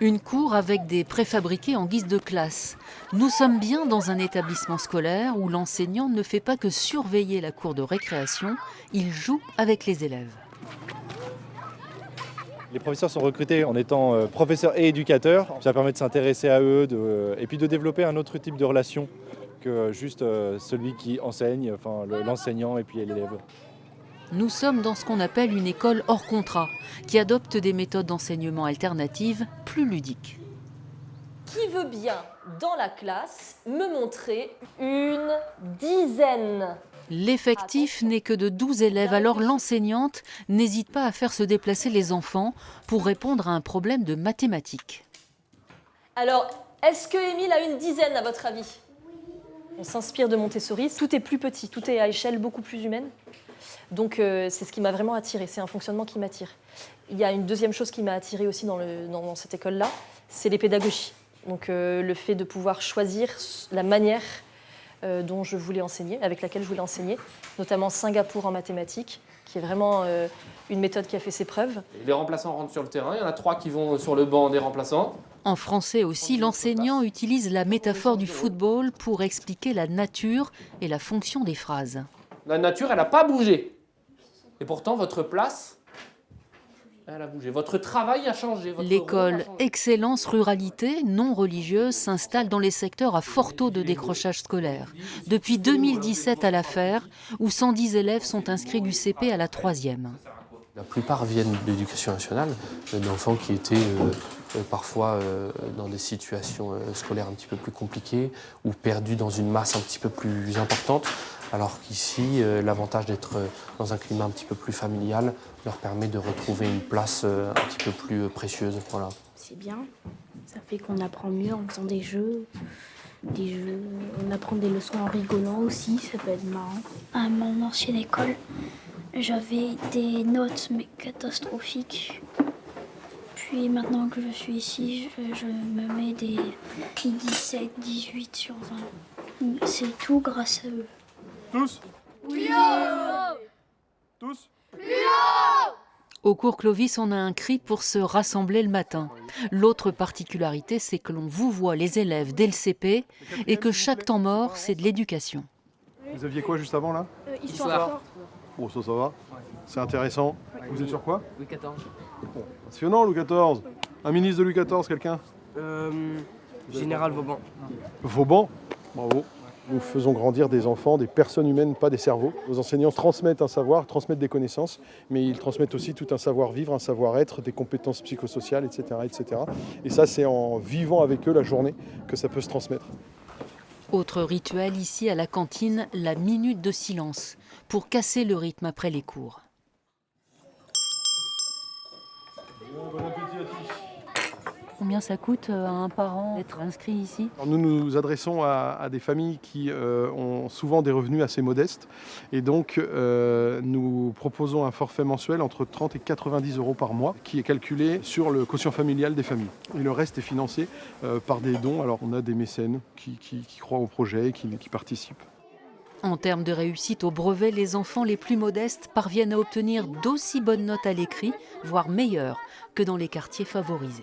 Une cour avec des préfabriqués en guise de classe. Nous sommes bien dans un établissement scolaire où l'enseignant ne fait pas que surveiller la cour de récréation, il joue avec les élèves. Les professeurs sont recrutés en étant professeurs et éducateurs. Ça permet de s'intéresser à eux et puis de développer un autre type de relation que juste celui qui enseigne, enfin l'enseignant et puis l'élève. Nous sommes dans ce qu'on appelle une école hors contrat, qui adopte des méthodes d'enseignement alternatives plus ludiques. Qui veut bien, dans la classe, me montrer une dizaine? L'effectif n'est que de 12 élèves, alors l'enseignante n'hésite pas à faire se déplacer les enfants pour répondre à un problème de mathématiques. Alors, est-ce que Émile a une dizaine à votre avis? On s'inspire de Montessori, tout est plus petit, tout est à échelle beaucoup plus humaine. Donc c'est ce qui m'a vraiment attirée, c'est un fonctionnement qui m'attire. Il y a une deuxième chose qui m'a attirée aussi dans cette école-là, c'est les pédagogies. Donc le fait de pouvoir choisir la manière dont je voulais enseigner, avec laquelle je voulais enseigner, notamment Singapour en mathématiques, qui est vraiment une méthode qui a fait ses preuves. Les remplaçants rentrent sur le terrain, il y en a 3 qui vont sur le banc des remplaçants. En français aussi, l'enseignant utilise la métaphore du football pour expliquer la nature et la fonction des phrases. La nature, elle n'a pas bougé. Et pourtant, votre place, elle a bougé. Votre travail a changé. L'école Excellence Ruralité, non religieuse, s'installe dans les secteurs à fort taux de décrochage scolaire. Depuis 2017 à La Fère, où 110 élèves sont inscrits du CP à la 3e. La plupart viennent de l'éducation nationale, d'enfants qui étaient parfois dans des situations scolaires un petit peu plus compliquées ou perdus dans une masse un petit peu plus importante. Alors qu'ici, l'avantage d'être dans un climat un petit peu plus familial leur permet de retrouver une place un petit peu plus précieuse. Voilà. C'est bien, ça fait qu'on apprend mieux en faisant des jeux. On apprend des leçons en rigolant aussi, ça peut être marrant. À mon ancienne école, j'avais des notes mais catastrophiques. Puis maintenant que je suis ici, je me mets des 17, 18 sur 20. C'est tout grâce à eux. Tous? Oui. Tous? Au cours Clovis, on a un cri pour se rassembler le matin. L'autre particularité, c'est que l'on vous voit les élèves dès le CP et que chaque temps mort, c'est de l'éducation. Vous aviez quoi juste avant là? Histoire. Bon, ça va. C'est intéressant. Vous êtes sur quoi? Louis XIV. Bon, passionnant, Louis XIV. Un ministre de Louis XIV, quelqu'un? Général Vauban. Vauban, bravo. Nous faisons grandir des enfants, des personnes humaines, pas des cerveaux. Nos enseignants transmettent un savoir, transmettent des connaissances, mais ils transmettent aussi tout un savoir-vivre, un savoir-être, des compétences psychosociales, etc., etc. Et ça, c'est en vivant avec eux la journée que ça peut se transmettre. Autre rituel ici à la cantine, la minute de silence, pour casser le rythme après les cours. Bon appétit à tous. Combien ça coûte à un parent d'être inscrit ici? Alors nous nous adressons à des familles qui ont souvent des revenus assez modestes et donc nous proposons un forfait mensuel entre 30 et 90 € par mois qui est calculé sur le quotient familial des familles. Et le reste est financé par des dons. Alors on a des mécènes qui croient au projet et qui participent. En termes de réussite au brevet, les enfants les plus modestes parviennent à obtenir d'aussi bonnes notes à l'écrit, voire meilleures que dans les quartiers favorisés.